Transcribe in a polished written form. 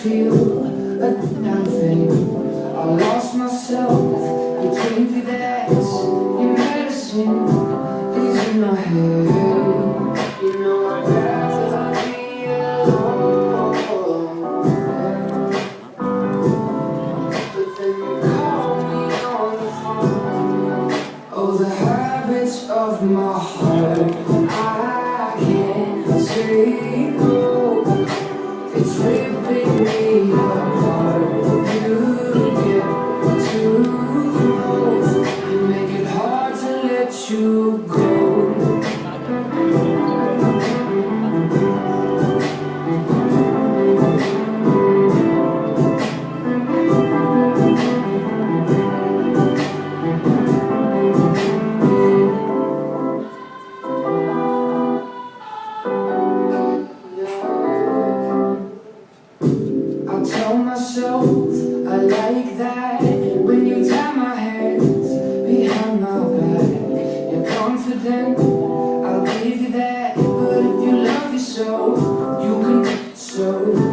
feel a damn thing. I lost myself between the days. Your medicine is in my head. You know I'd rather be alone. But then you call me on the phone. Oh, the habits of my heart, I can't say no. It's ripping me apart. You get too close. You make it hard to let you go. I tell myself I like that when you tie my hands behind my back. You're confident, I'll give you that. But if you love yourself, you can do so.